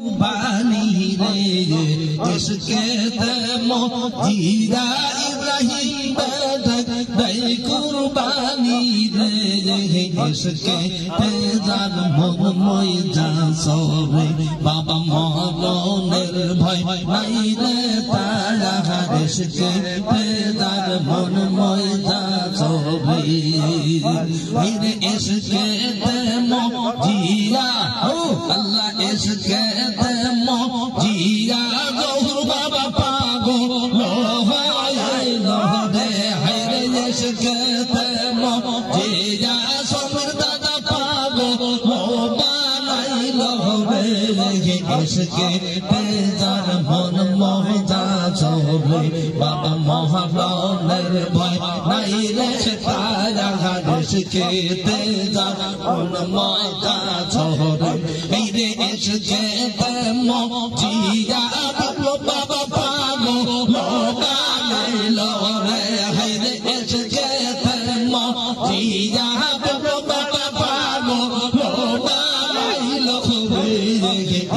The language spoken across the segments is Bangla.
কুরবানি রে ইশকে তেমো জিরা ইব্রাহিম দেই কুরবানি রে ইশকে তেজার মন মই যা সরে বাবা মরণের ভয় নাই রে তারা ইশকে তেজার মন মই যা সরে রে ইশকে তেমো জিয়া ও আল্লাহ ইশকে তেমো জিয়া গৌর বাবা পাগো লোহাই লোহরে হায়রে ইশকে তেমো জিয়া সমর দাদা পাগো লোবানাই লোহরে ইশকে তেজার মন মহজা চলে বাবা মহারণের ভয় নাই রে তারা ইশকে তেজার মন মহজা চলে এই রে ইশকে তেমো জিয়া বাবা পাগো লোবানাই লোহরে হায়রে ইশকে তেমো জিয়া বাবা পাগো লোবানাই লোহরে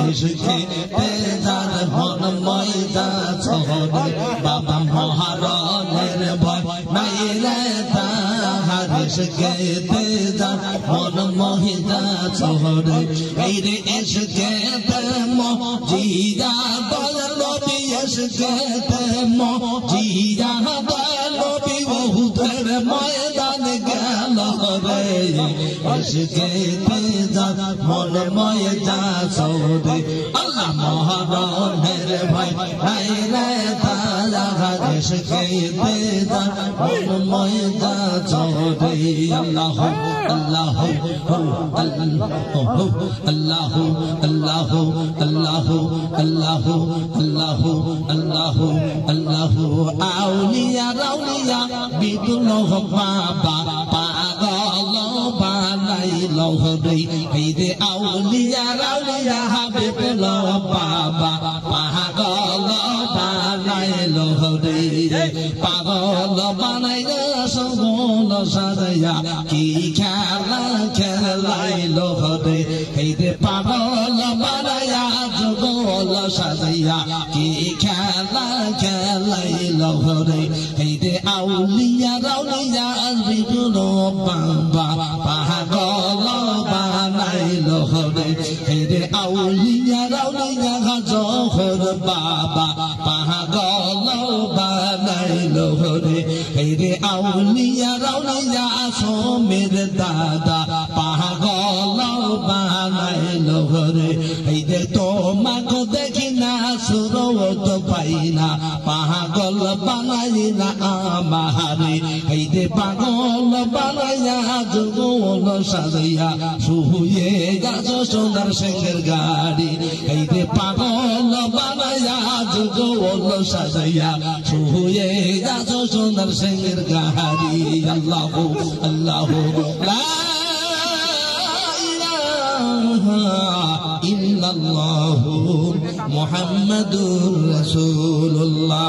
ইশকে তেজার মন ময়দা চলে বাবা মহারণের ভয় নাই রে তাহার ইশকে তেজার মন ময়দা চলে এই রে ইশকে তেমো জিয়া বলবি ইশকে তেমো জিয়া বলবি বহুদের ময়দান গেল রে ইশকে তেজার মন ময়দা চলে আল্লাহ মহারণের ভয় নাই রে তারা ইশকে তেজার মন ময়দা চলে আল্লাহ আল্লাহ আল্লাহ আল্লাহ আল্লাহ আল্লাহ আল্লাহ আল্লাহ আল্লাহ আল্লাহ আউলিয়া রাউলিয়া বিদুল বাবা পাগল বানাই লহরে এই রে আউলিয়া রাউলিয়া হাবিবুল বাবা পাগল বানাই লহরে পাগল বানাই সগুল সাজায়া কি খেলা খেলাই লহরে এই রে পাগল বানায়া যুগল সাজায়া কি খেলা খেলাই লহরে এই রে আউলিয়া রাউলিয়া বিদুল বাবা পাগল বানাই লহরে এই রে আউলিয়া রাউলিয়া জহর বাবা পাগল বানাই লহরে এই রে আউলিয়া রাউলিয়া সোমের দাদা পাগল বানাই লহরে এই রে তোমাকে দেখি না সুরত পাই না পাগল বানাই না আমারে এই রে পাগল বানাইয়া যুগল সাজাইয়া শুয়ে গাছ সোনার সেঙ্গের গাড়ি এই রে পাগল বানাইয়া যুগল সাজাইয়া শুয়ে গাছ সোনার সেঙ্গের গাড়ি আল্লাহ আল্লাহ লা ইল্লাল্লাহু মুহাম্মাদুর রাসূলুল্লাহ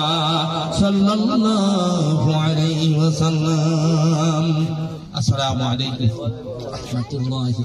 সাল্লাল্লাহু আলাইহি ওয়াসাল্লাম আসসালামু আলাইকুম ওয়া রাহমাতুল্লাহি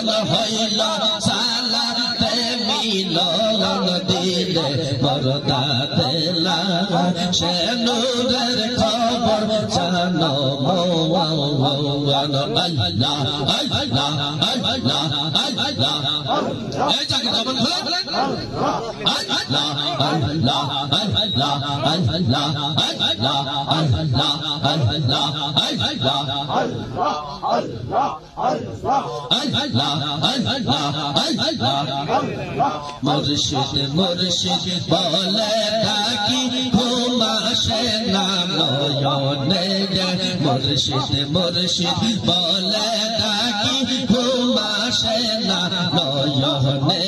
মিলন হইল সালাতে মিলন দিলে পর্দা দিলা সে নূরের খবর জানো আল্লাহ আল্লাহ আল্লাহ আল্লাহ এই জায়গা তখন খোলা আল্লাহ আল্লাহ আল্লাহ আল্লাহ আল্লাহ আল্লাহ আল্লাহ মুর্শিদ মুর্শিদ বলে ডাকি ঘুমাসে না নয়নে মুর্শিদ মুর্শিদ বলে ডাকি ঘুমাসে না নয়নে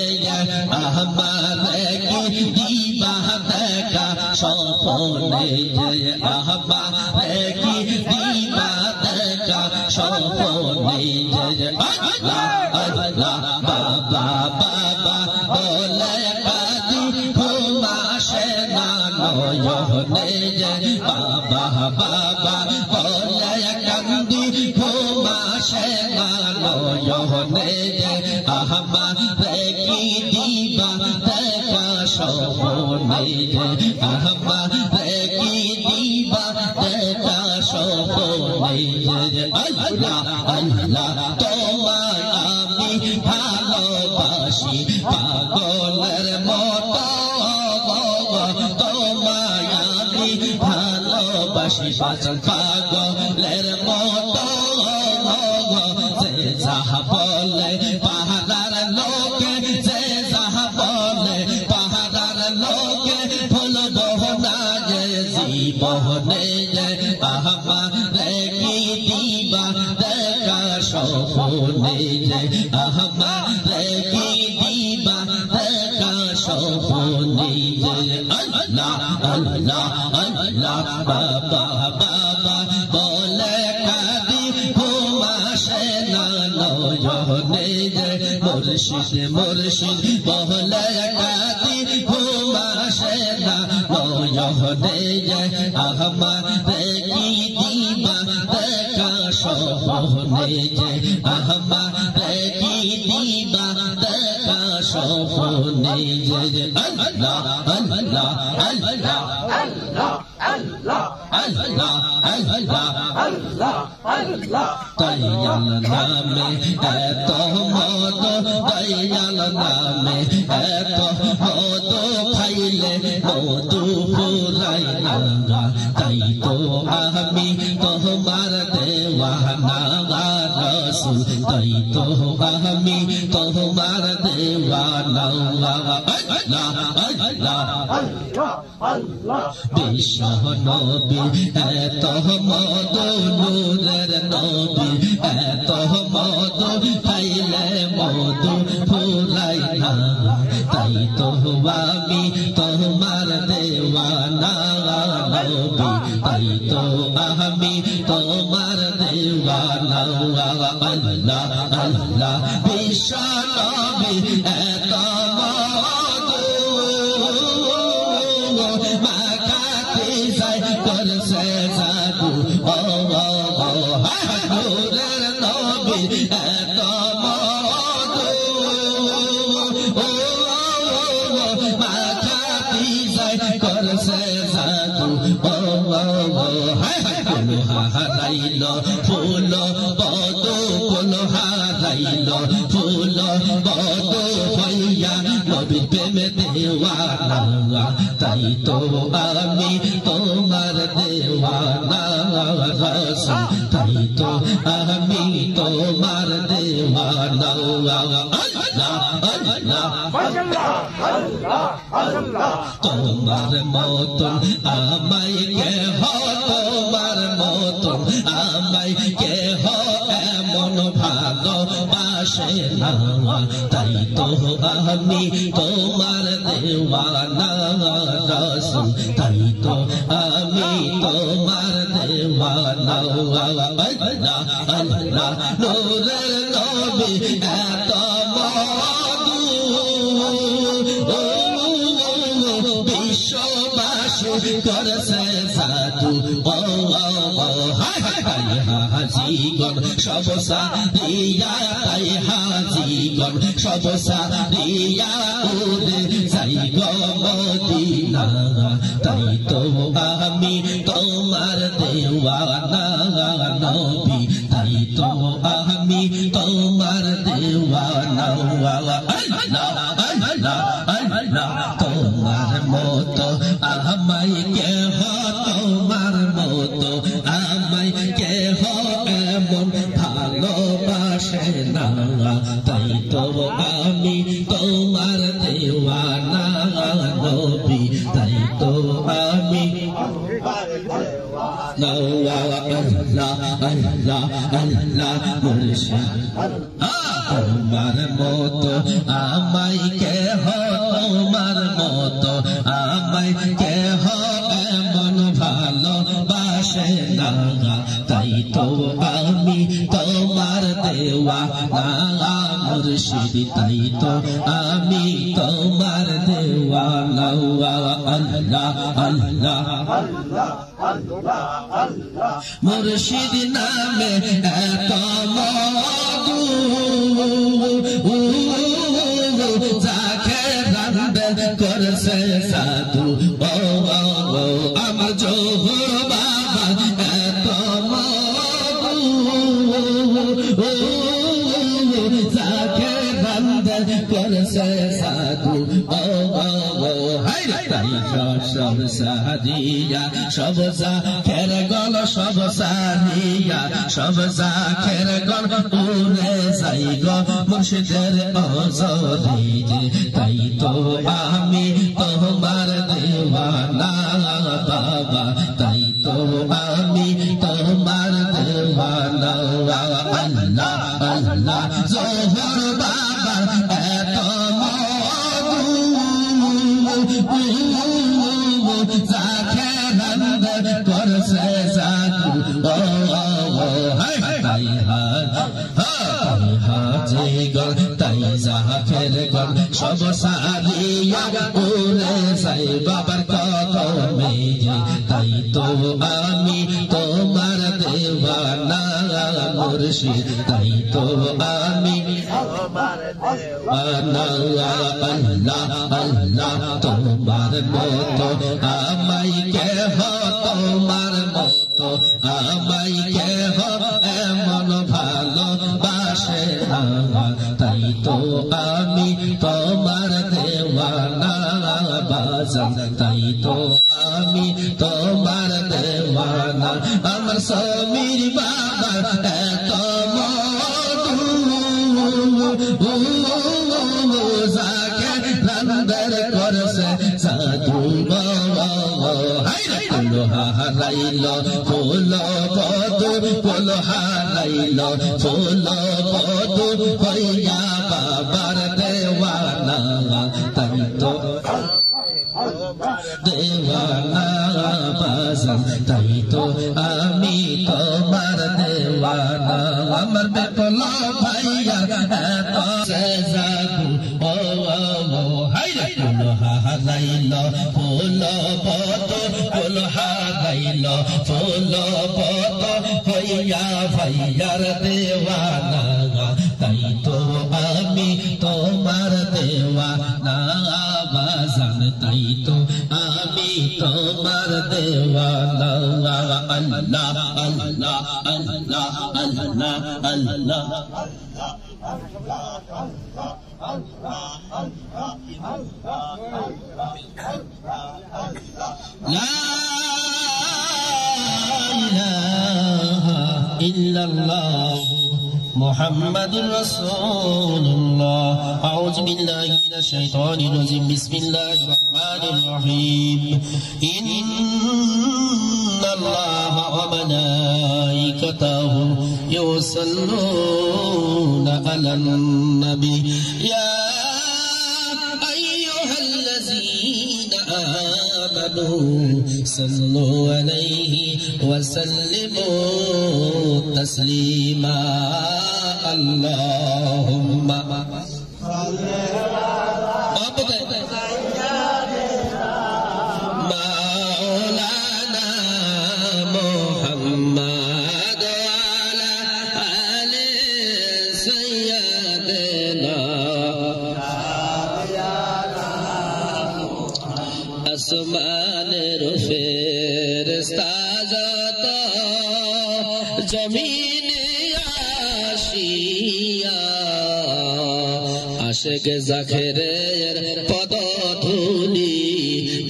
আমারে কি দিবা দেখা স্বপ্নে আমারে কি দিবা দেখা স্বপ্নে আল্লাহ আল্লাহ বাবা বাবা বলে কাঁদি ঘুমাসে না নয়নে বাবা বাবা বলে কাঁদি ঘুমাসে না নয়নে আমারে কি দিবা দেখা স্বপ্নে আমারে কি দিবা দেখা স্বপ্নে আল্লাহ আল্লাহ তোমায় আমি ভালোবাসি পাগলের মতো তোমায় আমি ভালোবাসি পাগলের মতো যে যাহা বলে পাহাড়ার লোকে যে যাহা বলে পাহাড়ার লোকে ভুলব না যে জীবনে আমারে কি দিবা দেখা স্বপ্নে আমারে কি দিবা দেখা স্বপ্নে আল্লাহ আল্লাহ আল্লাহ বাবা বাবা বলে কাঁদি ঘুমাসে না নয়নে মুর্শিদ মুর্শিদ বলে কাঁদি ঘুমাসে না নয়নে আমারে কি দিবা দেখা স্বপ্নে আমারে কি দিবা দেখা স্বপ্নে আল্লাহ আল্লাহ আল্লাহ আল্লাহ আল্লাহ আল্লাহ আল্লাহ আল্লাহ আল্লাহ দয়াল নামে এত মদ দয়াল নামে এত মদ খাইলে মধু ফুরাই না তাই তো আমি তোমার দেওয়ানা রাসূল তাই তো আমি তোমার দেওয়ানা আল্লাহ আল্লাহ আল্লাহ বিশ্ব নবী এত মদ নূরের নবী এত মদ খাইলে মধু ফুরাই না তাই তো আমি তোমার দেওয়ানা নবী তাই তো আমি তোমার দেওয়ানা আল্লাহ আল্লাহ বিশ্ব নবী এত করছে জাদু ও নূরের নবী এত মধু মাখাতি যায় করছে জাদু ও ফুল হারাইল ফুল বধু ফুল হারাইল ফুল বধু হইয়া নবীর প্রেমে দেওয়ানা তাই তো আমি তোমার দেওয়ানা রাসূল তাই তো আমি তোমার দেওয়ানা আল্লাহ আল্লাহ তোমার মতন আমায় কেহ তোমার মতন আমায় কেহ এমন ভালোবাসে না তাই তো আমি তোমার দেওয়ানা রাসূল তাই তো আমি তোমার দেওয়ানা আল্লাহ আল্লাহ নূরের নবী এত মধু বিশ্ববাসী করছে জাদু হাজিগণ সব সারিয়া তাই হাজিগণ সব সারিয়া উড়ে যাই গো মদিনা তাই তো আমি তোমার দেওয়ানা নবী তাই তো আমি তোমার দেওয়ানা আল্লাহ আল্লাহ আল্লাহ তোমার মতো আমায় কেহ তোমার মতো আমায় কেহ এমন ভালোবাসে না তাই তো আমি তোমার দেওয়ানা নবী তাই তো আমি আল্লাহ আল্লাহ আল্লাহ মুর্শিদ তোমার মতো আমায় কেহ তোমার মতো আমায় কেহ এমন ভালোবাসে না তাই তো আমি তোমার দেওয়ানা মুর্শিদ তাই তো আমি তোমার দেওয়ানা আল্লাহ আল্লাহ মুর্শিদ নামে এত মধু যাকে রান্দ করছে সাধু আমার জোহর বাবা এত মধু যাকে রান্দ করছে সাধু সব সারিয়া সব সাখের গল সব সারিয়া সব সাখের গল উড়ে যাই গো মুর্শিদের অজরে তাই তো আমি তোমার দেওয়ানা বাবা তাই তো আমি তোমার দেওয়ানা আল্লাহ আল্লাহ জোহর বাবা এত যাকে নন্দ করছে সাধু তাই হাজে গণ তাই জাফের গণ সব সারিয়া উড়ে যাই বাবার কদমে তাই তো আমি তোমার দেওয়ানা মুর্শিদ তাই তো আমি আল্লাহ আল্লাহ তোমার মতো আমায় কেহ তোমার মতো আমায় কেহ এমন ভালোবাসে না তাই তো আমি তোমার দেওয়ানা বাজান তাই তো আমি তোমার দেওয়ানা আমার সমীর বাবা এত যাকে রান্দার করছে সাধু ফুল হারাইল ফুল পদু ফুল হারাইল ফুল পদু হইয়া বাবার দেওয়ানা তাই তো দেওয়ানা বাজান তাই তো আমি তোমার দেওয়ানা আমার বেপল ভাইয়া এত জাদু ফুল হারাইল ফুল পদ ফুল হারাইল ফুল পদ হইয়া ভাইয়ার দেওয়ানা তাই তো আমি তোমার দেওয়ানা বাজান তাই তো আমি তোমার দেওয়ানা আল্লাহ আল্লাহ আল্লাহ আল্লাহ আল্লাহ لا إله إلا الله محمد رسول الله أعوذ بالله من الشيطان الرجيم بسم الله الرحمن الرحيم إن الله وملائكته يصلون على النبي يا أيها الذين آمنوا صلوا عليه وسلموا تسليما اللهم مولانا محمد وعلى আসমানের ফেরেশতা যত জমিনে আসিয়া আশিক জাকেরের পদধূলি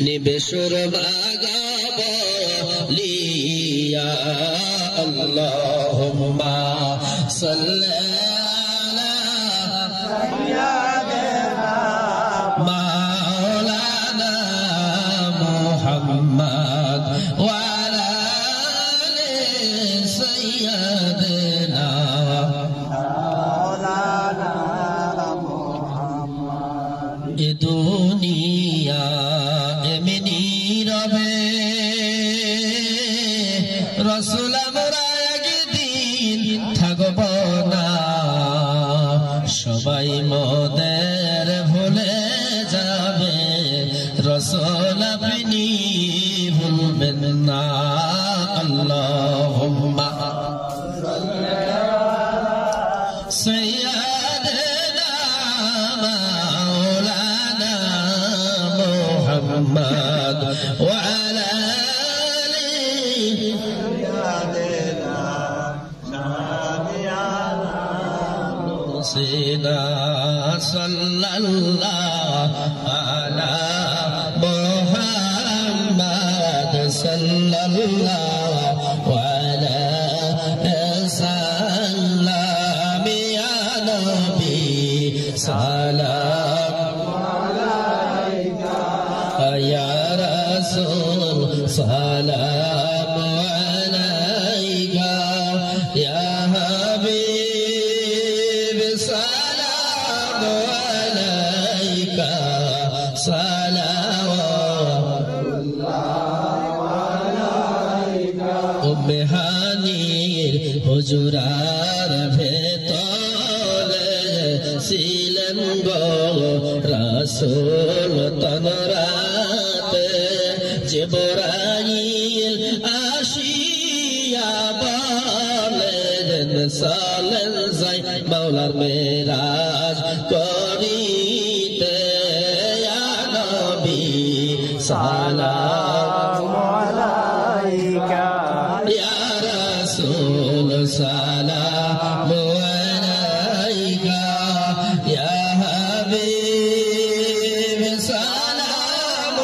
নিবেশর মাগাবলিয়া আল্লাহুম্মা সাল্লি আলা সাইয়্যিদিনা মাওলানা মুহাম্মদ ওয়া আলা আলি সাইয়্যিদিনা মাওলানা মুহাম্মদ এ দুনিয়া এমনি রবে রাসূল আমরা একদিন থাকব না সবাই মোদের ভুলে যাবে রাসূল আপনি ভুলবেন না আল্লাহুম্মা সাইয়্যিদিনা মাওলানা মুহাম্মদ ওয়া আলা سيدنا صلى الله على محمد صلى الله على سلام يا نبي سلام عليك يا رسول سلام عليك يا حبيب سلام عليك صلوات الله عليك উম্মেহানির হুজুরার ভেতরে ছিলেন গো রাসূল তনরাতে জিবরাইল আসিয়া বলেন চলেন যাই মাওলার মেরাজ করিতে ইয়া নবী সালাম আলাইকা ইয়া রাসূল সালাম আলাইকা ইয়া হাবিব সালাম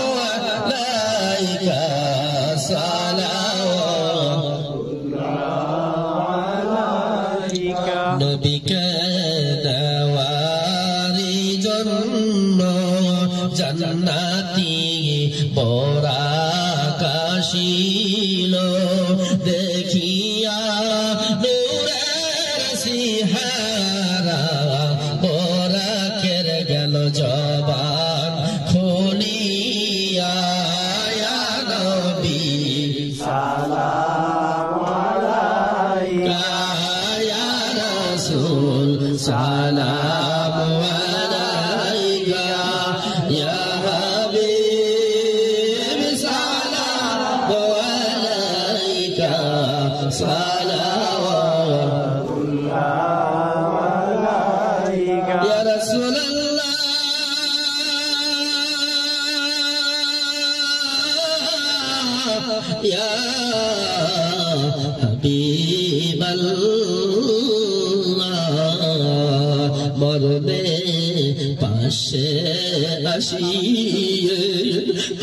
আলাইকা সালাম নবীকে দেওয়ারি জন্য জান্নাতি পরাকাশিল দেখিয়া নূরের সিহারা পরাকের গেল জবান খুলিয়া ইয়া নবী সালাম আলাইকা ইয়া রাসূল সালাম আলাইকা ইয়া হাবিব সালাম আলাইকা সালাওয়াতুল্লাহ আলাইকা ইয়া রাসূলুল্লাহ ইয়া হাবিবাল্লাহ মরবে পাশে আসিয়ে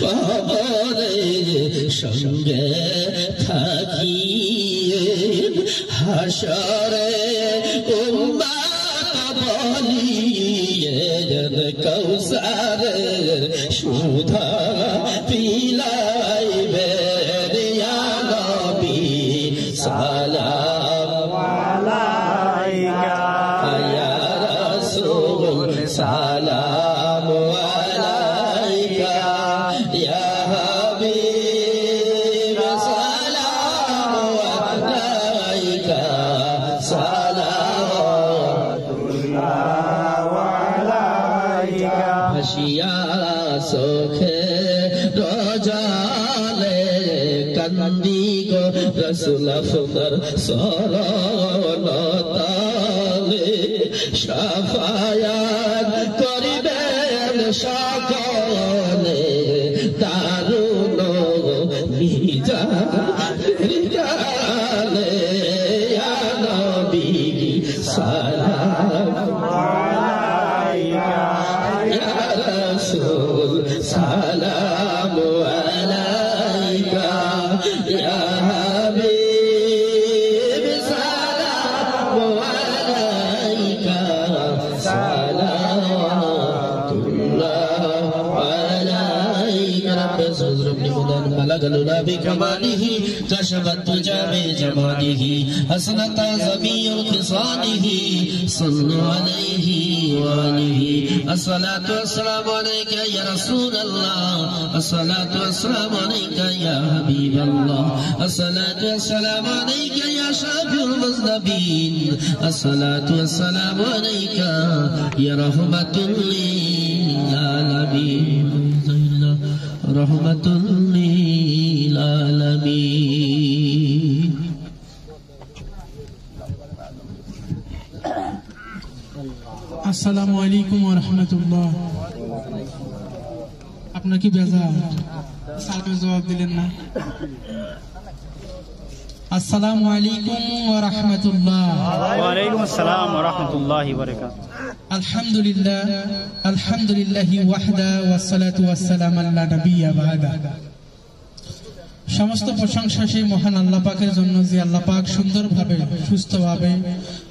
কবরের সঙ্গে থাকিয়ে হাসরে উম্মত বলিয়ে কৌসারের সুধা পিলাইবে ইয়া নবী সালাম আলাইকা ইয়া রাসূল সালাম আলাইকা ইয়া হাবিব সালাম আলাইকা সালাওয়াতুল্লাহ আলাইকা হাসিয়া চোখে রজালে কান্দি গো রাসূল আপনার শরণতালে শাফায়াত করিবেন সকলে তার সালাম আলাইকা ইয়া হাবিব সালাম আলাইকা সালাওয়াতুল্লাহ আলাইকা রাব্বি সুজরবনি মুদান বালাগালুলা বিকামালিহি কাশাফাত জামি জামালিহি হাসনাতা জামিউল খিসালিহি সাল্লু আলাইহি ওয়া আলিহি আসসালাতু ওয়াসসালামু আলাইকা ইয়া রাসূলুল্লাহ আসসালাতু ওয়াসসালামু আলাইকা ইয়া হাবিবাল্লাহ আসসালাতু ওয়াসসালামু আলাইকা ইয়া শাফিউল মুজনবিন আসসালাতু ওয়াসসালামু আলাইকা ইয়া রাহমাতুল লিল আলামিন রাহমাতুল লিল আলামিন। আসসালামু আলাইকুম ওয়া রাহমাতুল্লাহ। আপনার কি বেজার? সালামের জবাব দিলেন না। আসসালামু আলাইকুম ওয়া রাহমাতুল্লাহ। ওয়া আলাইকুম আসসালাম ওয়া রাহমাতুল্লাহি ওয়া বারাকাতুহু। আলহামদুলিল্লাহ আলহামদুলিল্লাহি ওয়াহদা ওয়াসসালাতু ওয়াসসালামু আলা নাবিয়্যা বা'দা। সমস্ত প্রশংসা সেই মহান আল্লাহ পাকের জন্য যে আল্লাহ পাক সুন্দরভাবে সুস্থভাবে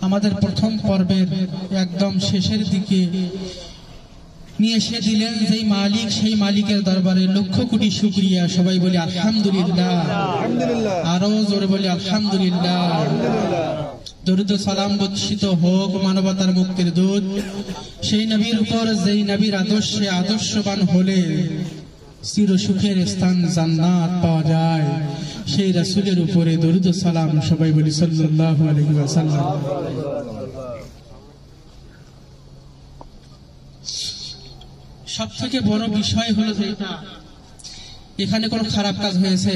আমাদের প্রথম পর্বের একদম শেষের দিকে নিয়ে এসে দিলেন। যেই মালিক সেই মালিকের দরবারে লক্ষ কোটি শুকরিয়া। সবাই বলি আলহামদুলিল্লাহ, আরো জোরে বলি আলহামদুলিল্লাহ। দরুদ ও সালাম বর্ষিত হোক মানবতার মুক্তির দূত সেই নবীর উপর যেই নবীর আদর্শে আদর্শবান হলে চির সুখের স্থান জান্নাত পাওয়া যায়, সেই রাসূলের উপরে দরুদ ও সালাম। সবাই বলি সাল্লাল্লাহু আলাইহি ওয়াসাল্লাম। সব থেকে বড় বিষয় হলো যেটা, এখানে কোনো খারাপ কাজ হয়েছে?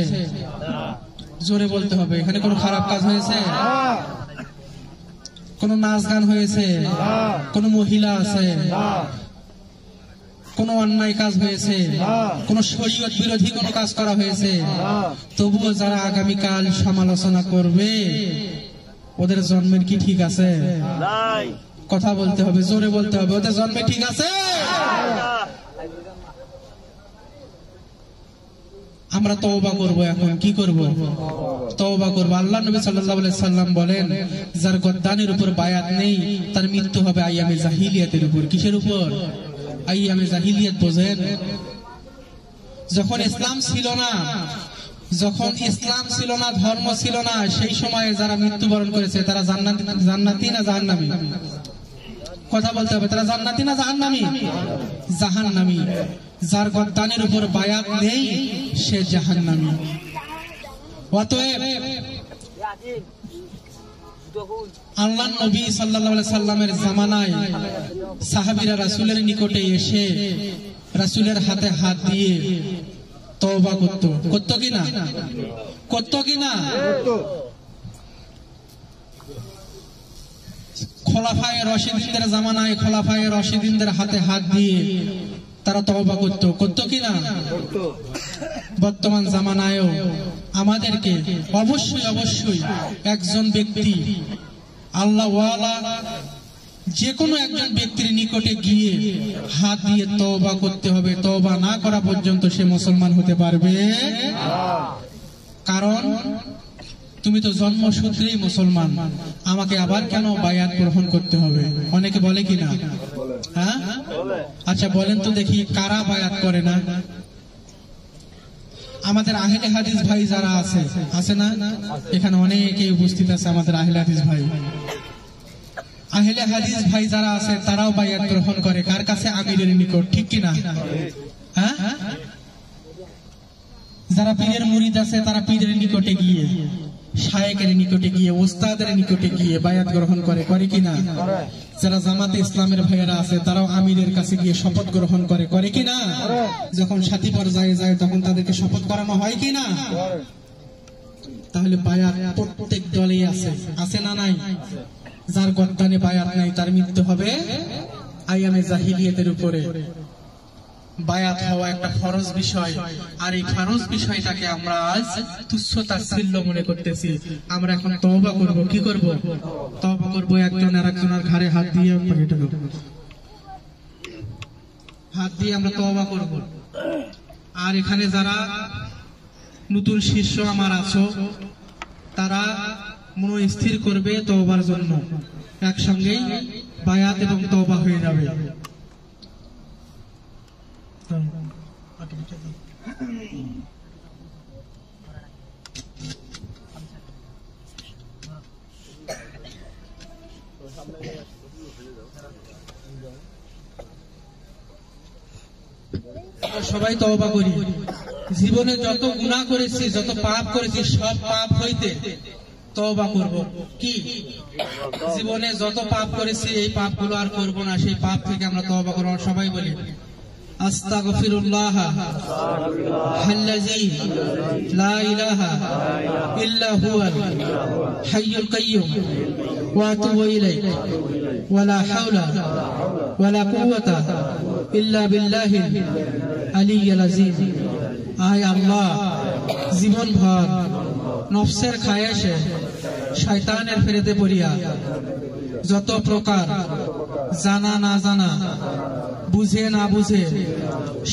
জোরে বলতে হবে। এখানে কোনো খারাপ কাজ হয়েছে? কোন নাচ গান হয়েছে? কোন মহিলা আছে? কোন অন্যায় কাজ হয়েছে? কোন শরীয়ত বিরোধী কোন কাজ করা হয়েছে? তবুও যারা আগামীকাল সমালোচনা করবে ওদের জন্মের কি ঠিক আছে? কথা বলতে হবে, জোরে বলতে হবে। ওদের জন্মে ঠিক আছে? আমরা তওবা করব। এখন কি করব? তওবা করব। আল্লাহ নবী সাল্লাল্লাহু আলাইহি সাল্লাম বলেন, যার গদ্দানের উপর বায়াত নেই তার মৃত্যু হবে আইয়ামে জাহিলিয়াতের উপর। কিসের উপর? আইয়ামে জাহিলিয়াত বোঝেন? যখন ইসলাম ছিল না, যখন ইসলাম ছিল না, ধর্ম ছিল না, সেই সময়ে যারা মৃত্যুবরণ করেছে তারা জান্নাতি না জাহান্নামী? কথা বলতে হবে। তারা জান্নাতি না জাহান্নামী? জাহান্নামী। যার গদ্দানের উপর বায়াত নেই সে জাহান্নামী। অতএব আল্লাহ নবী সাল্লাল্লাহু আলাইহি সাল্লামের জামানায় সাহাবীরা রাসূলের নিকটে এসে রাসূলের হাতে হাত দিয়ে তওবা করত। করত কি না? করত কি না? খোলাফায়ে রাশিদিনদের জামানায় খোলাফায়ে রাশিদিনদের হাতে হাত দিয়ে তারা তওবা করত। করত কি না? বর্তমান জামানায়ও আমাদেরকে অবশ্যই অবশ্যই একজন ব্যক্তি আল্লাহ ওয়ালা যে কোনো একজন ব্যক্তির নিকটে গিয়ে হাত দিয়ে তওবা করতে হবে। তওবা না করা পর্যন্ত সে মুসলমান হতে পারবে। কারণ তুমি তো জন্মসূত্রেই মুসলমান, আমাকে আবার কেন বায়াত গ্রহণ করতে হবে? অনেকে বলে কি না? হ্যাঁ, আচ্ছা বলেন তো দেখি, কারা বায়াত করে না? আমাদের আহলে হাদিস ভাই যারা আছে, আছে না? এখানে অনেকেই উপস্থিত আছে আমাদের আহলে হাদিস ভাই। আহলে হাদিস ভাই যারা আছে তারাও বায়াত গ্রহণ করে। কার কাছে? আমিরের নিকট। ঠিক কিনা? হ্যাঁ, যারা পীরের মুরিদ আছে তারা পীরের নিকটে গিয়ে, শায়েখের নিকটে গিয়ে, ওস্তাদের নিকটে গিয়ে বায়াত গ্রহণ করে। করে কিনা? যারা জামাতে ইসলামের ভাইয়েরা আছে তারাও আমিরের কাছে গিয়ে শপথ গ্রহণ করে। করে কিনা? যখন সাথী পর্যায়ে যায় তখন তাদেরকে শপথ করানো হয় কিনা? তাহলে বায়াত প্রত্যেক দলেই আছে, আছে না নাই? যার গদ্দানে বায়াত নাই তার মৃত্যু হবে আইয়ামে জাহিলিয়াতের উপরে। বায়াত হওয়া একটা ফরজ বিষয়, আর এই ফরজ বিষয়টাকে আমরা আজ তুচ্ছ তাচ্ছিল্য মনে করতেছি। আমরা এখন তওবা করব। কি করব? তওবা করব। একজন আর একজনের ঘাড়ে হাত দিয়ে হাত দিয়ে আমরা তওবা করব। আর এখানে যারা নতুন শিষ্য আমার আছো তারা মনস্থির করবে তওবার জন্য, একসঙ্গেই বায়াত এবং তওবা হয়ে যাবে। সবাই তওবা করি। জীবনে যত গুনাহ করেছি, যত পাপ করেছি, সব পাপ হইতে তওবা করব। কি জীবনে যত পাপ করেছি এই পাপগুলো আর করব না, সেই পাপ থেকে আমরা তওবা করব। সবাই বলি আস্তাগফিরুল্লাহ আল্লাযী লা ইলাহা ইল্লা হুয়াল হাইয়ুল কাইয়্যুম ওয়া আতুবু ইলাইহি ওয়া লা হাওলা ওয়া লা কুওয়াতা ইল্লা বিল্লাহিল আলিয়্যিল আযীম। আয় আল্লাহ, জীবন ভর নফসের খায়েশে শয়তানের ফেরেতে পড়িয়া যত প্রকার জানা না জানা, বুঝে না বুঝে,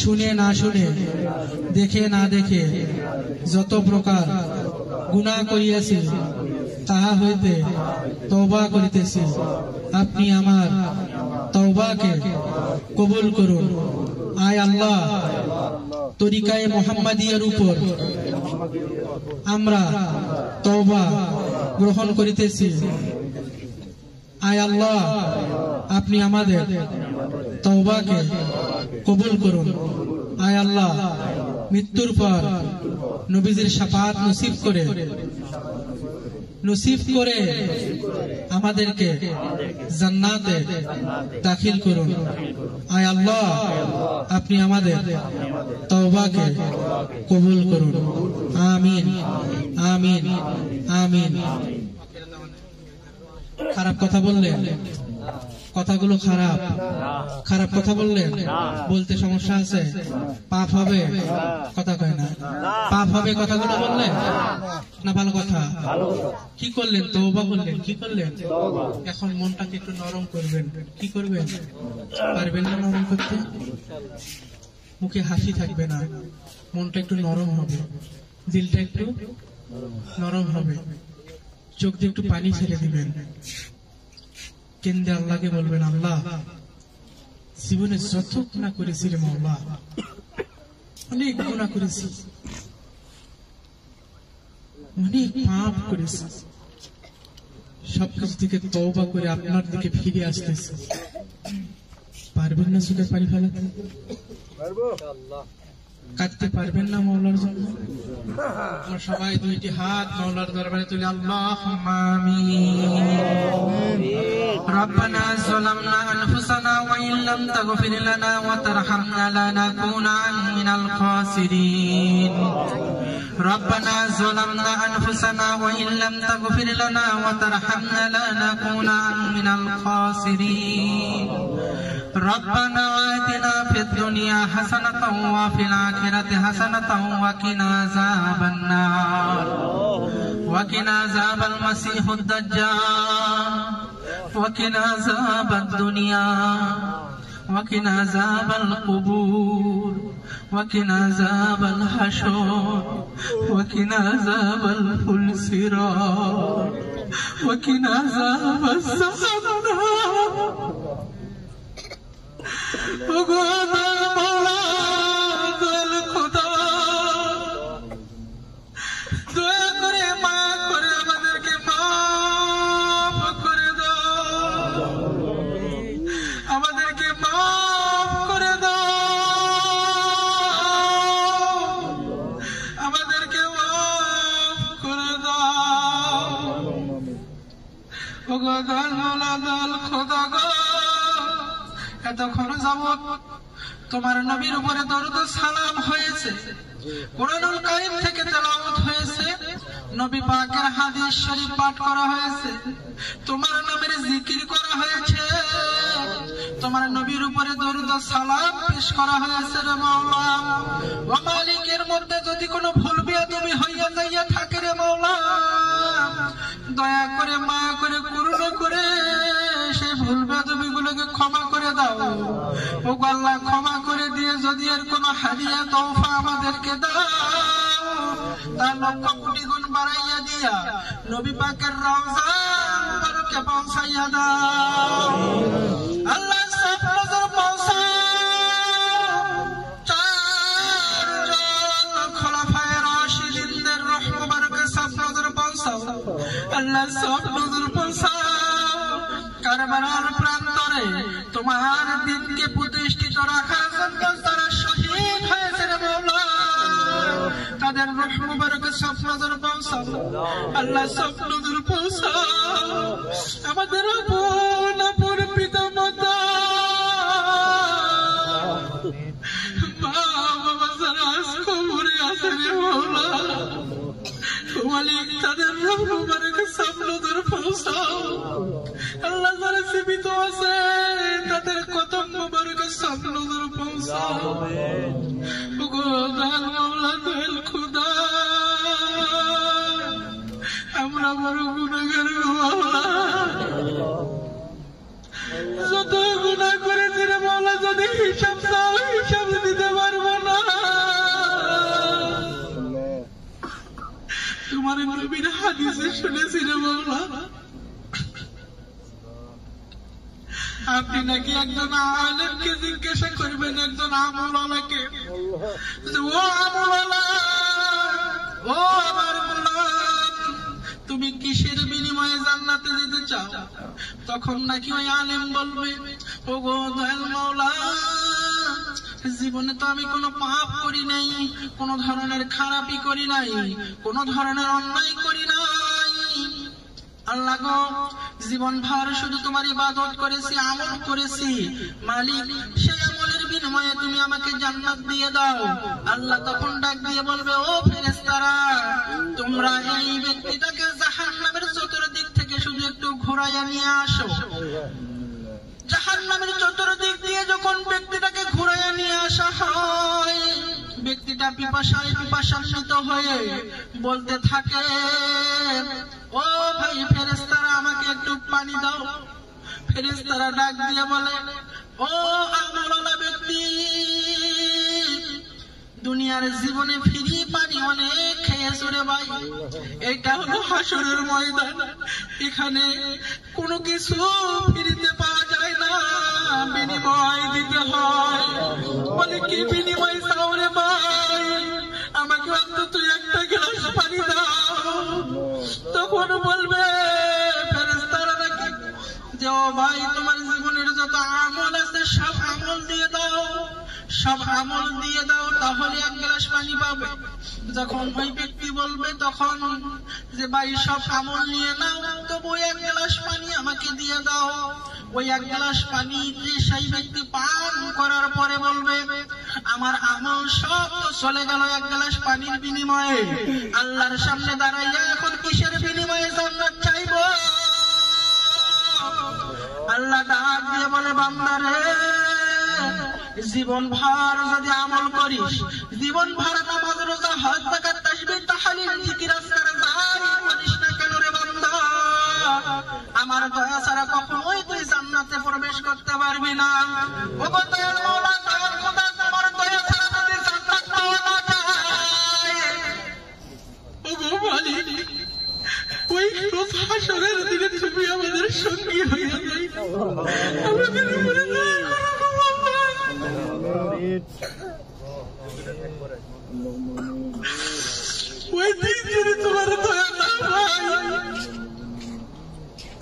শুনে না শুনে, দেখে না দেখে যত প্রকার গুনাহ করিয়াছি তাহা হইতে তওবা করিতেছি। আপনি আমার তওবাকে কবুল করুন। আয় আল্লাহ, তরিকায়ে মুহাম্মাদিয়ার উপর আমরা তওবা গ্রহণ করিতেছি। আয় আল্লাহ, আপনি আমাদের তওবাকে কবুল করুন। আয় আল্লাহ, মৃত্যুর পর নবীজির শাফাআত নসিব করে আমাদেরকে জান্নাতে দাখিল করুন। আয় আল্লাহ, আপনি আমাদের তওবাকে কবুল করুন। আমিন আমিন আমিন। খারাপ কথা বললেন, কথাগুলো খারাপ কথা বললেন, বলতে সমস্যা আছে? পাপ হবে? কথা কয় না, পাপ হবে কথাগুলো বললেন না? ভালো কথা। কি করলেন? তওবা করলেন। কি করলেন? এখন মনটাকে একটু নরম করবেন। কি করবেন? পারবেন না নরম করতে? মুখে হাসি থাকবে না, মনটা একটু নরম হবে, দিলটা একটু নরম হবে, চোখ দিয়ে একটু পানি ছেড়ে দিবেন। কেন্দ্রে আল্লাহকে বলবেন, আল্লাহ, জীবনে যত গুনাহ করেছি রে মাওলা, অনেক গুনাহ করেছি, অনেক পাপ করেছি, সবকিছু থেকে তওবা করে আপনার দিকে ফিরে আসতেছি। পারবেন না চোখের পানি ফেলাতে? কাটতে পারবেন না মাওলার জন্য? আমরা সবাই দুইটি হাত মাওলার দরবারে তুলে আল্লাহুম্মা আমিন। রব্বানা যালামনা আনফুসানা ওয়া ইন লাম তাগফির লানা ওয়া তারহামনা লানাকুনান্না মিনাল খাসিরিন। রব্বানা যালামনা আনফুসানা ওয়া ইন লাম তাগফির লানা ওয়া তারহামনা লানাকুনান্না মিনাল খাসিরিন। ربنا آتنا في الدنيا حسنة وفي الآخرة حسنة وقنا عذاب النار وقنا عذاب المسيح الدجال وقنا عذاب الدنيا وقنا عذاب القبور وقنا عذاب الحشر وقنا عذاب الفلسرات وقنا عذاب السخط দয়া করে মাফ করে আমাদেরকে মাফ করে দাও, আমাদেরকে মাফ করে দাও, আমাদেরকে মাফ করে দাও। ওগো দয়াল মাওলা, দয়াল খোদা গো, এতক্ষণ যাবত তোমার নবীর উপরে দরুদ সালাম হয়েছে, কুরআনুল কারীম থেকে তেলাওয়াত হয়েছে, নবী পাকের হাদিস শরীফ পাঠ করা হয়েছে, তোমার নামের জিকির করা হয়েছে, তোমার নবীর উপরে দরুদ সালাম পেশ করা হয়েছে রে মাওলা। ও মালিকের মধ্যে যদি কোনো ভুল বেয়াদবি হইয়া যাইয়া থাকে রে মাওলা, দয়া করে মায়া করে করুণা করে সেই ভুল বেয়াদবি গুলোকে ক্ষমা করে দাও। ও আল্লাহ, ক্ষমা করে দিয়ে যদি এর কোনো হাদিয়া তোফা আমাদেরকে দাও, তার লক্ষ কোটি গুণ বাড়াইয়া দিয়া নবী পাকের রওজা মুবারকে পৌঁছাইয়া দাও। আল্লাহ সব নজর পৌঁছাও, চারজন খোলাফায়ে রাশিদিনদের রূহ মুবারকে সব নজর পৌঁছাও। আল্লাহ সব নজর পৌঁছাও। কারবালার প্রান্তরে তোমার দিনকে প্রতিষ্ঠিত রাখার জন্য তারা শহীদ হয়েছে রে মাওলা, তাদের রূহ মুবারকে সব নজর পৌঁছাও। আল্লাহ সব নজর পৌঁছাও। আমাদের আপন আপন পিতামাতা মা বাবা যারা আজ কবরে আছে রে মাওলা, মালিক তাদের রূহ মুবারকে সব নজর পৌঁছাও। আল্লাহ যারা জীবিত আছে তাদের কদম মুবারকে সব নজর পৌঁছাও। ওগো দয়াল মাওলা, দয়াল খোদা, আমরা বড় গুনাহগার গো মাওলা, যত গুনাহ করেছি রে মাওলা, যদি হিসাব দাও হিসাব দিতে পারবো না। তোমার নবীর হাদিসে শুনেছি রে মাওলা, আপনি নাকি একজন আলেমকে জিজ্ঞাসা করবেন, একজন আমলওয়ালাকে, ও আমলওয়ালা, ও আমার গোলাম, তুমি কিসের বিনিময়ে জান্নাতে যেতে চাও? তখন নাকি ওই আলেম বলবে, ও গো দয়াল মাওলা, জীবনে তো আমি কোনো পাপ করি নাই, কোন ধরনের খারাপি করি নাই, কোন ধরনের অন্যায় করি নাই। আল্লাহ গো, জীবন ভর শুধু তোমার ইবাদত করেছি, আমল করেছি। মালিক, সেই আমলের বিনিময়ে তুমি আমাকে জান্নাত দিয়ে দাও। আল্লাহ তখন ডাক দিয়ে বলবে, ও ফেরেশতারা, তোমরা এই ব্যক্তিটাকে জাহান্নামের চতুর্দিক থেকে শুধু একটু ঘোরাইয়া নিয়ে আসো। জাহান্নামের চতুর্দিক দিয়ে যখন ব্যক্তিটাকে ঘুরাইয়া নিয়ে আসা হয়, ব্যক্তিটা পিপাসান্বিত হয়ে বলতে থাকে, ও ভাই ফেরেশতারা, আমাকে একটু পানি দাও। ফেরেশতারা ডাক দিয়ে বলে, ও আমলওয়ালা ব্যক্তি, দুনিয়ার জীবনে ফ্রি পানি অনেক খেয়েছো রে ভাই, এটা হলো হাসরের ময়দান, এখানে কোনো কিছু ফ্রিতে পাওয়া যায় না, বিনিময় দিতে হয়। বলে, কি বিনিময় চাও রে ভাই? আমাকে অন্তত একটা গ্লাস পানি দাও। তখন বলবে ফেরেশতারা নাকি যে, ও ভাই, তোমার জীবনের যত আমল আছে সব আমল দিয়ে দাও, সব আমল দিয়ে দাও, তাহলে এক গ্লাস পানি পাবে। যখন ওই ব্যক্তি বলবে তখন যে, ভাই সব আমল নিয়ে নাও, তবু এক গ্লাস পানি আমাকে দিয়ে দাও। ওই এক গ্লাস পানি সেই ব্যক্তি পান করার পরে বলবে, আমার আমল সব তো চলে গেল এক গ্লাস পানির বিনিময়ে। আল্লাহর সামনে দাঁড়াইয়া এখন কিসের বিনিময়ে জান্নাত চাইবো? আল্লাহ ডাক দিয়ে বলে, বান্দারে, জীবন ভর যদি আমল করিস, জীবন ভর নামাজ রোজা হজ যাকাত তাসবিহ তাহলিল জিকির আজকার জারি করিস না কেন রে বান্দা, আমার দয়া ছাড়া কখনোই তুই জান্নাতে প্রবেশ করতে পারবি না। ওগো দয়াল মাওলা, দয়াল খোদা, তোমার দয়া ছাড়া যদি জান্নাত পাওয়া না যায়, ওগো মালিক, ওই রোজ হাসরের দিনে তুমি আমাদের সঙ্গী হইয়া যাই, আমাদের উপরে দয়া করো গো ওই দিন যদি তোমার দয়া না হয়,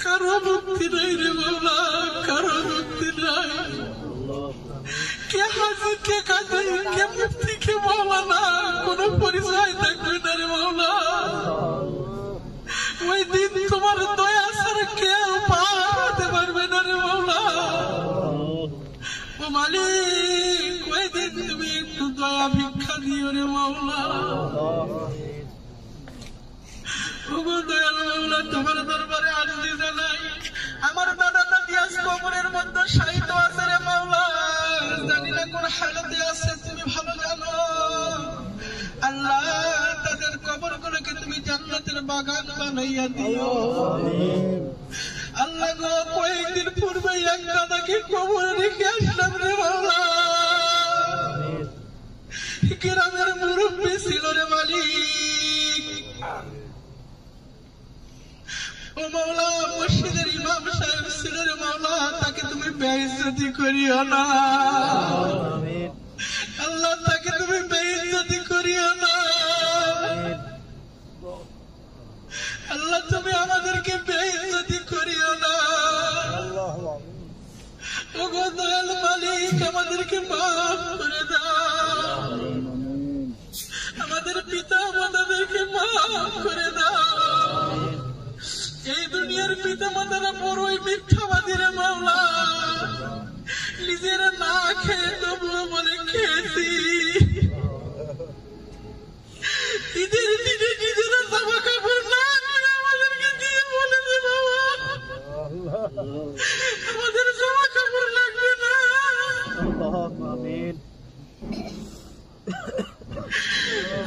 কারো মুক্তি নাই রে মাওলা, কারো মুক্তি নাই। কে হাসি, কে কাঁদে, কে মুক্তি, কে মাওলানা, কোনো পরিচয় থাকবে না রে মাওলা। ওই দিন তোমার দয়া ছাড়া কেউ পার হতে পারবে না রে মাওলা। ও মালিক, ওই দিন তুমি একটু দয়া ভিক্ষা দিও রে মাওলা। ওগো দয়াল মাওলা, তোমার দরবারে আরজি জানাই, আমার দাদা দাদি আজ কবরের মধ্যে শায়িত আছে রে মাওলা, জানি না কোন হালতে আছে, তুমি ভালো জানো। আল্লাহ, তাদের কবরগুলোকে তুমি জান্নাতের বাগান বানাইয়া দিও। আল্লাহ গো, কয়েকদিন পূর্বে এক দাদাকে কবরে রেখে আসলাম রে মাওলা, বেইজ্জতি করিও না আল্লাহ, তাকে তুমি বেইজ্জতি করিও না আল্লাহ, তুমি আমাদেরকে বেইজ্জতি করিও না। ওগো দয়াল মালিক, আমাদেরকে মাফ করে দাও, আমাদের পিতা মাতাদেরকে মাফ করে দাও। এই দুনিয়ার পিতা মাতারা বড়ই মিথ্যাবাদী রে মাওলা, নিজেরা না খেয়ে তবুও বলে খেয়েছি, ঈদের দিনে নিজেরা জামা কাপড় না কিনে আমাদেরকে দিয়ে বলে দে বাবা আমাদের জামা কাপড় লাগবে না।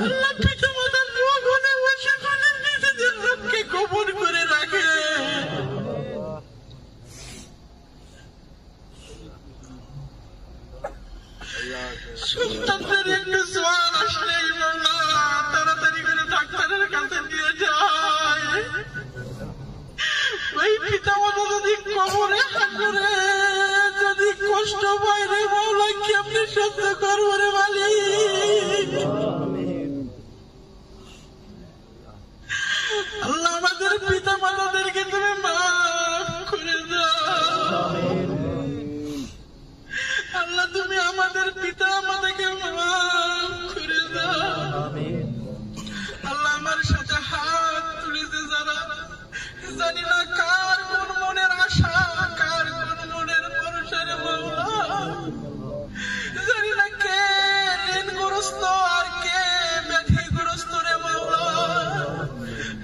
আল্লাহ পিতা মাতার দোয়া ঘনে বসে ঘনে নিজেদের রবকে গোপন করে রাখে। সন্তানদের একটু জোয়ান আসলেই মাওলা তাড়াতাড়ি করে ডাক্তারের কাছে নিয়ে যায়। ওই পিতা মাতা যদি কবরে হাঁটরে যদি কষ্ট পায় রে মাওলা, কেমনে সহ্য করবো রে মালিক। আল্লাহ আমাদের পিতা মাতাদেরকে তুমি মাফ করে দাও। আল্লাহ তুমি আমাদের পিতা মাতাকে মাফ করে দাও। আল্লাহ আমার সাথে হাত তুলেছে যারা, জানি না কার কোন মনের আশা, কার কোন মনের ভরসা রে মাওলা, জানি না কে ঋণগ্রস্ত আর কে ব্যাধিগ্রস্ত রে মাওলা।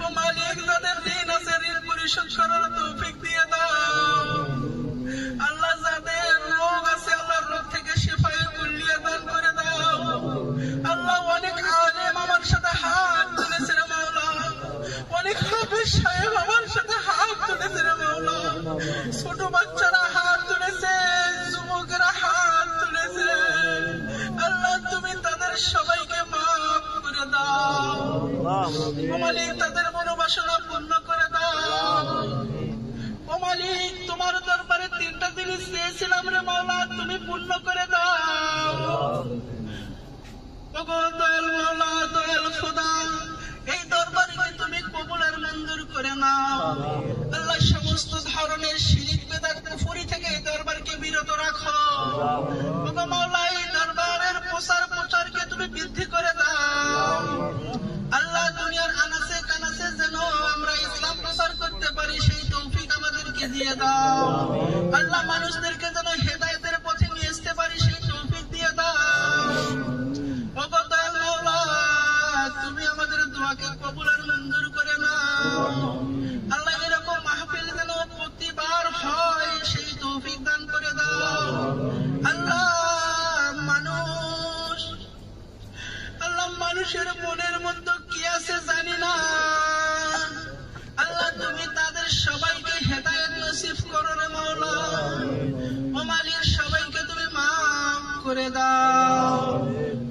ও মালিক, যাদের ঋণ আছে ঋণ পরিশোধ করার তৌফিক দিয়ে দাও। আল্লাহ যাদের রোগ আছে আল্লাহ রোগ থেকে শিফায়ে কুল্লিয়া দান করে দাও। আল্লাহ অনেক আলেম আমার সাথে হাত তুলেছে রে মাওলা, অনেক হাফেজ সাহেব আমার সাথে হাত তুলেছে রে মাওলা, ছোট বাচ্চারা হাত তুলেছে, যুবকেরা হাত তুলেছে। আল্লাহ তুমি তাদের সবাইকে মাফ করে দাও। ও মালিক, তাদের মনোবাসনা পূর্ণ করে দাও। ও মালিক, তোমার দরবারে তিনটা জিনিস চেয়েছিলাম রে মাওলা, তুমি পূর্ণ করে দাও। ওগো দয়াল মাওলা, দয়াল খোদা, এই দরবারকে তুমি কবুলের মঞ্জুর করে নাও। আল্লাহ সমস্ত ধরনের শিরিক বিদআত কুফরি থেকে এই দরবারকে বিরত রাখো। ওগো মাওলা, এই দরবারের প্রচারকে তুমি বৃদ্ধি করে দাও। আল্লাহ দুনিয়ার আনাচে কানাচে যেন আমরা ইসলাম প্রচার করতে পারি সেই তৌফিক আমাদেরকে দিয়ে দাও। আল্লাহ মানুষদেরকে যেন হেদায়েতের পথে নিয়ে আসতে পারি সেই তৌফিক দিয়ে দাও। ওগো দয়াল মাওলা, তুমি আমাদের দোয়াকে কবুলের মঞ্জুর করে নাও। আল্লাহ এরকম মাহফিল যেন প্রতিবার হয় সেই তৌফিক দান করে দাও। আল্লাহ মানুষের মনের মধ্যে কি আছে জানি না, আল্লাহ তুমি তাদের সবাইকে হেদায়েত নসিব করো রে মাওলা। ও মালিক, সবাইকে তুমি মাফ করে দাও।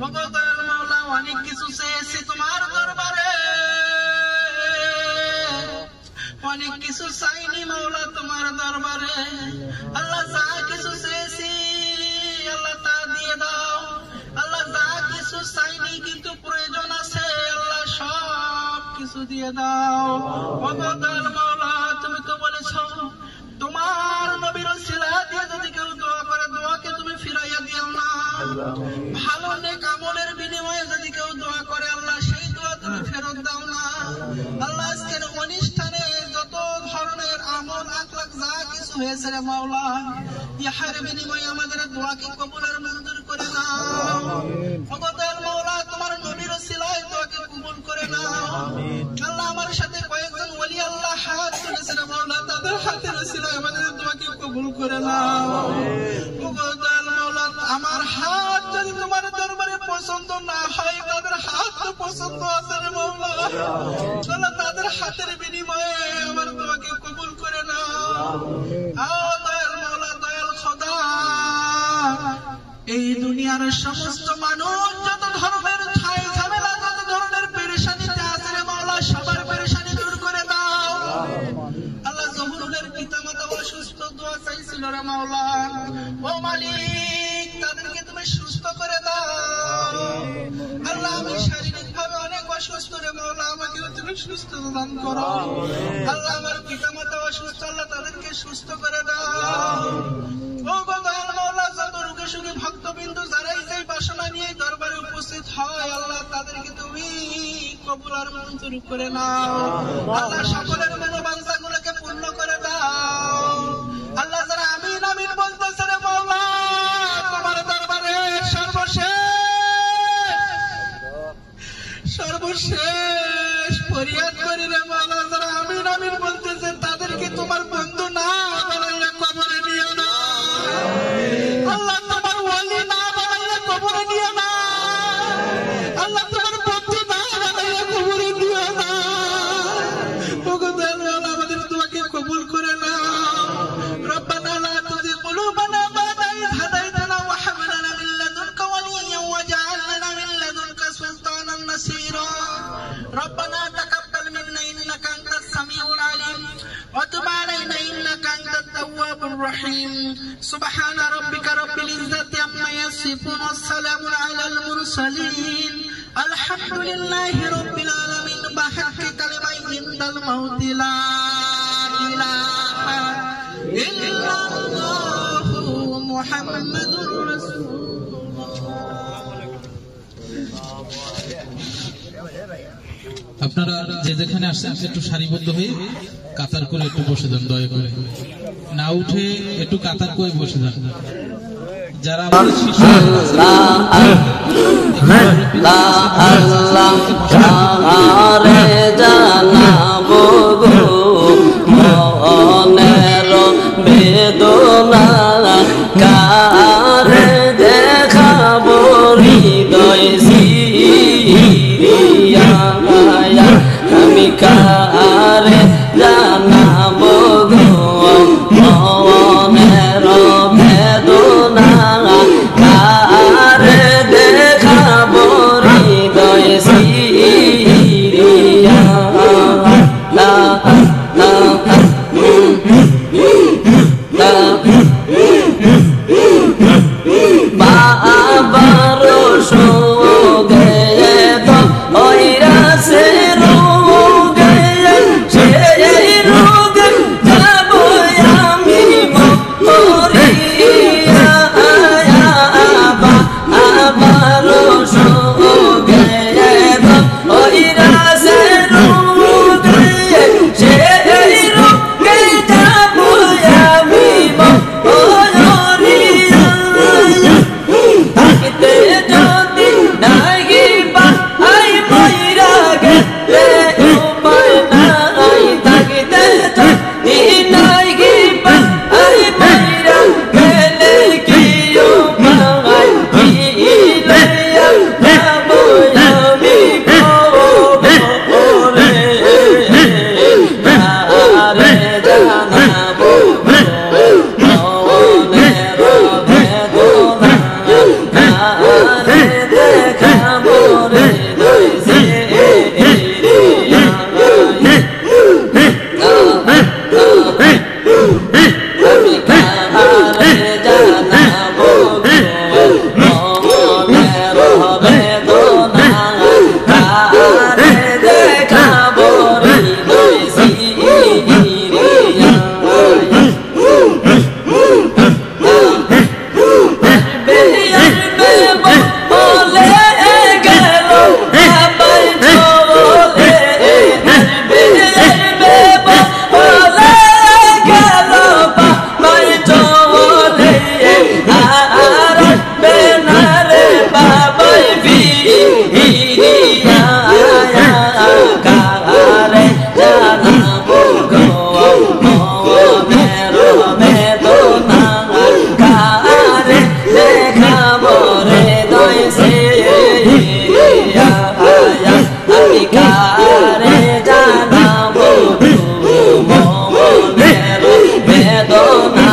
ওগো দয়াল মাওলা, অনেক কিছু চেয়েছি তোমার দরবারে, অনেক কিছু চাইনি মাওলা তোমার দরবারে। আল্লাহ যা কিছু চেয়েছি আল্লাহ তা দিয়ে দাও। আল্লাহ যা কিছু চাইনি কিন্তু প্রয়োজন আছে আল্লাহ সব কিছু দিয়ে দাও। ওগো দয়াল মাওলা, তুমি তো বলেছো তোমার নবীর ওসিলা দিয়ে যদি কেউ দোয়া করে দোয়াকে তুমি ফিরাইয়া দিও না। ভালো নেক আমলের বিনিময়ে যদি কেউ দোয়া করে আল্লাহ সেই দোয়া তুমি ফেরত দাও না। আল্লাহ আজকের অনুষ্ঠানে যত ধরনের আমল আখলাক যা কিছু হয়েছে রে মাওলা, ইহার বিনিময়ে আমাদের দোয়াকে কবুলের মঞ্জুর করে নাও। ওগো দয়াল মাওলা, তোমার নবীর ওসিলায় দোয়াকে কবুল করে নাও। আল্লাহ আমার সাথে কয়েকজন ওলি আল্লাহ হাত তুলেছে রে মাওলা, তাদের হাতের ওসিলায় আমাদের দোয়াকে কবুল করে নাও। ওগো দয়াল মাওলা, আমার হাত যদি তোমার দরবারে পছন্দ না হয়, তাদের হাত তো পছন্দ আছে রে মাওলা, আল্লাহ তাদের হাতের বিনিময়ে আমার দোয়াকে কবুল করে নাও। দয়াল মাওলা, দয়াল খোদা, এই দুনিয়ার সমস্ত মানুষ যত ধরনের ছাই ঝামেলা যত ধরনের পেরেশানিতে আছে রে মাওলা, সবার পেরেশানি দূর করে দাও। আল্লাহ জহুরুলের পিতা মাতা অসুস্থ, দোয়া চাইছিল রে মাওলা, মালিক তাদেরকে তুমি সুস্থ করে দাও। আল্লাহ আমি শারীরিকভাবে অনেক অসুস্থ রে মাওলা, আমাকেও তুমি সুস্থ দান করো। আল্লাহ আমার পিতামাতা অসুস্থ, আল্লাহ তাদেরকে সুস্থ করে দাও। ও গো দয়াল মাওলা, যত রোগী সুখী ভক্তবিন্দু যারাই যেই বাসনা নিয়ে দরবারে উপস্থিত হয় আল্লাহ তাদেরকে তুমি কবুল আর মঞ্জুর করে নাও। আল্লাহ সকলের মনোবাঞ্ছাগুলোকে পূর্ণ করে দাও। আল্লাহ যারা আমিন আমিন বলতেছে রে মাওলা, তোমার দরবারে সর্বশেষ ফরিয়াদ করি রে মাওলা, যারা আমিন আমিন বলতেছে তাদেরকে তোমার বন্ধু না বানাইলে কবরে নিও না। আল্লাহ তোমার ওয়ালি না বানাইলে কবরে নিও না। আল্লাহ তোমার বন্ধু না বানাইলে কবরে নিও না। ওগো দয়াল মাওলা, আমাদের তোমাকে কবুল করে নাও। রব্বানা লা তুযিগ কুলুবানা বা'দা ইয হাদাইতানা ওয়া হাব লানা মিন লাদুনকা ওয়ালিয়্যান ওয়াজ'আল লানা মিন লাদুনকা সুলতানান নাসীরা। ربنا تقبل منا إنك أنت السميع العليم وتب علينا إنك أنت التواب الرحيم. سبحان ربك رب العزة عما يصفون والسلام على المرسلين الحمد لله رب العالمين. بحق كلمة عند الموت لا إله إلا الله محمد رسول আপনারা যে যেখানে আসছেন একটু সারিবদ্ধ হয়ে কাতার করে একটু বসে যান, দয়া করে না উঠে একটু কাতার করে বসে যান। যারা আমাদের শিশু বেদনা কারে দেখাবো হৃদয় আমি কারে জানাবো গো মনের বেদনা কারে দেখাবো হৃদয় সিরিয়া বাবার সঙ্গে তো ওইরা সে রোগে সেই রোগে যাব আমি মরিয়া বাবার সঙ্গে তো ওইরা সে রোগে সেই রোগে যাব আমি মরিয়া থাকতে যদি নাহি পাই মইরা গেলে উপায় নাই, থাকতে যদি নাহি পাই মইরা গেলে কি উপায় দিলে যাবো আমি কবরে কারে জানাবো মনের বেদনা কারে দেখাবো হৃদয় সিরিয়া আমি কারে জানাবো মনের বেদনা কারে দেখাবো হৃদয় সিরিয়া বলে গেল আবার চলে বলে গেল বাবার চলে আর বেনারে বাবাই ফিরিয়া কারে জানাবো গো মনের বেদনা কারে দেখাবো হৃদয় সিরিয়া আমি কারে জানাবো মনের বেদনা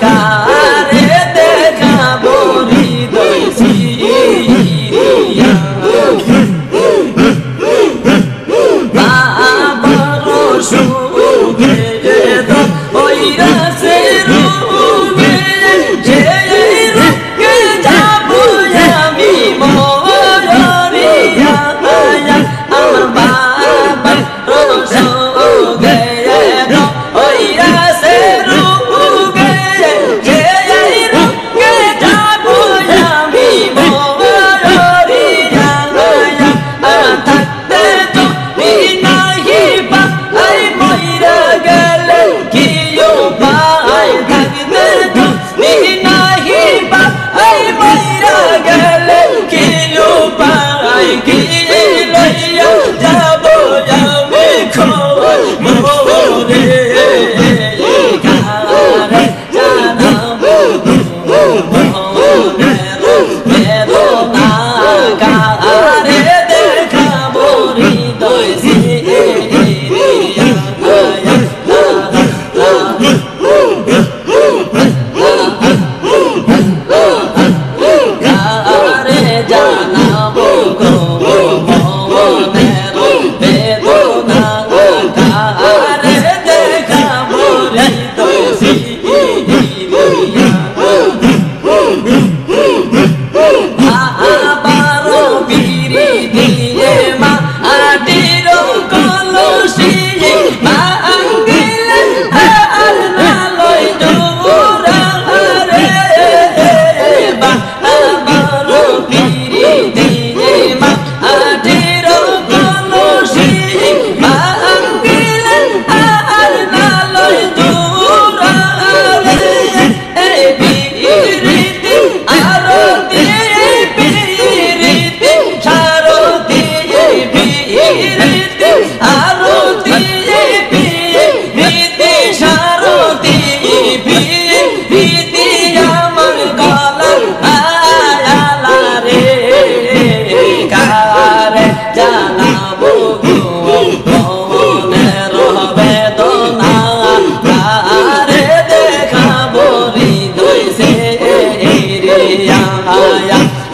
কারে দেখাবো হৃদয় সিরিয়া বাবার সুখে ওইরা সে রোগে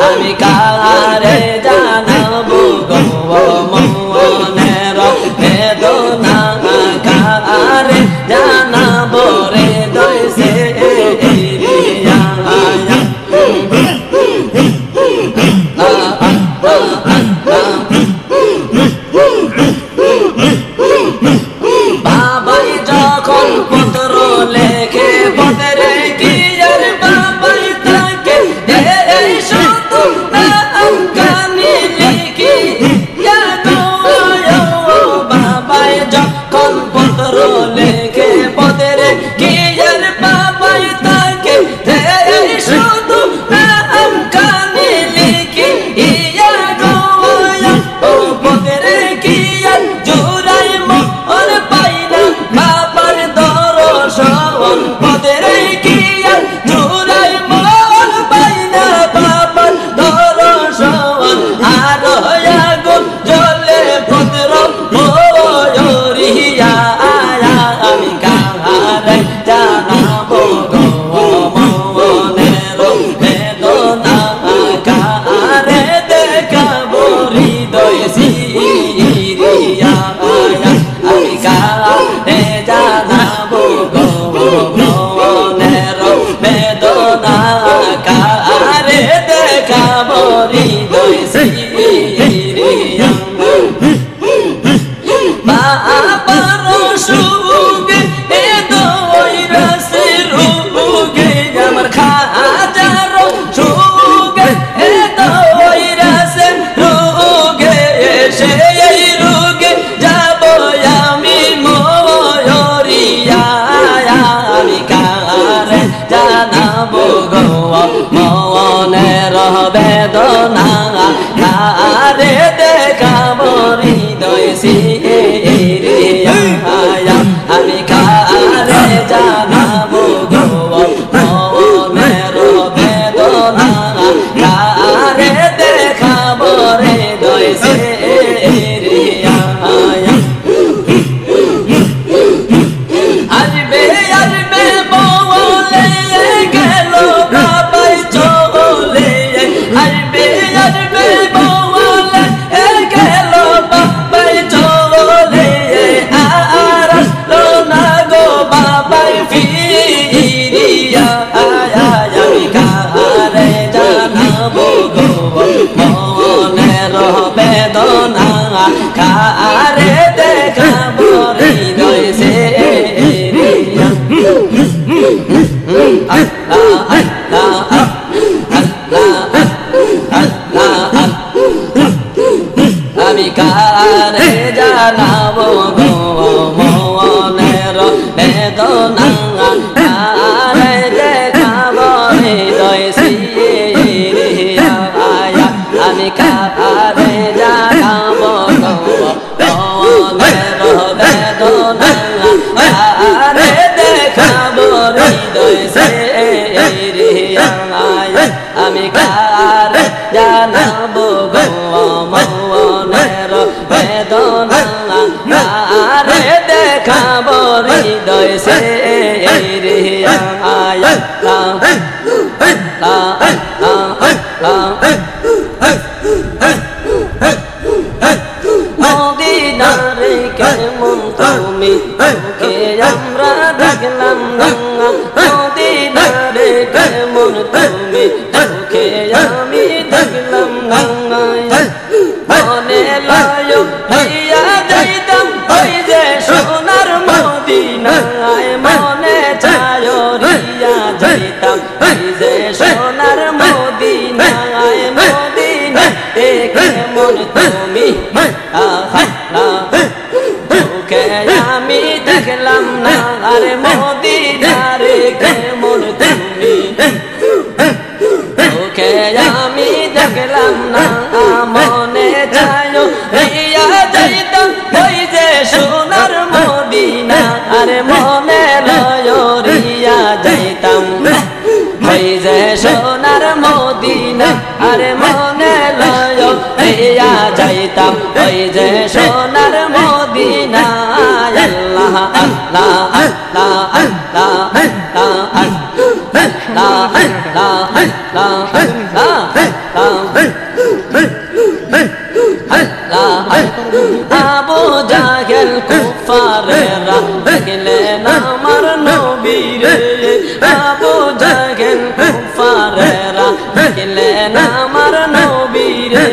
আমি কারে জানাবো গো মনের বেদনা কারে জানাবো রে দইছে বাবাই যখন পত্র লেখে পত্রে কি আর বাবাই তাকে এই শুধু নাম কানি লিখি বাবাই যখন পত্র লেখে পত্রে কি আর বাবাই তাকে এই শুধু নাম কানি লিখি পত্রে কি আর জোড়াই মোর পাইনা বাবার দর্শন পদরে কি আর জোড়াই মোর পাইনা বাবার দর্শন আর আগুন জ্বলে পত্র ময়ূরিয়া আমি কারে জানাবো গো মনের বেদনা কারে দেখাবো হৃদয় সিরিয়া আমি কারে জানাবো গো মনের বেদনা কারে দেখাবো হৃদয় সিরিয়া বাবার সুগে এ দইরাছে রুগে আমার খাজার সুগে এ দইরাছে রুগে সেই রুগে যাব আমি ময়ূরিয়া আমি কারে জানাবো গো মনের বেদনা কারে দেখাবো হৃদয় সিরিয়া আমি কারে জানাবো গো মনের বেদনা কারে দেখাবো হৃদয় সিরিয়া আসবে আসবে বলে গেল বাবাই চলে আসবে আসবে বলে গেল বাবাই চলে আর আসলো না গো বাবাই ফিরিয়া আমি কারে জানাবো গো মনের বেদনা কারে দেখাবো হৃদয় সিরিয়া আমি কারে জানাবো গো মনের বেদনা কারে দেখাবো হৃদয় সিরিয়া আমি কারে জানাবো গো মনের বেদনা কারে দেখাবো হৃদয় সিরিয়া আমি কারে জানাবো গো মনের বেদনা কারে দেখাবো হৃদয় সিরিয়া মদিনারে কেমন তুমি কে আমরা দেখলাম না মদিনারে কেমন তুমি কে আমি দেখলাম না মনে লয় হইয়া যাইতাম ওই যে সোনার মদিনায় মনে চায় রিয়া যাইতাম ওই যে সোনার মদিনায় মদিনাতে কেমন তুমি তোকে আমি দেখলাম না আরে মদিনারে কেমন তুমি তোকে আমি দেখলাম না মনে চায় রিয়া যাইতাম ওই যে সোনার মদিনা আরে মনে লয় রিয়া যাইতাম ওই যে সোনার মদিনা আরে মনে লয় রিয়া যাইতাম ওই যে সোনার মদিনা আল্লাহ আল্লাহ আল্লাহ আল্লাহ আল্লাহ আল্লাহ আল্লাহ আল্লাহ আবু জাহেল কুফারেরা দেখলেন আমার নবীরে আবু জাহেল কুফারেরা দেখলেন আমার নবীরে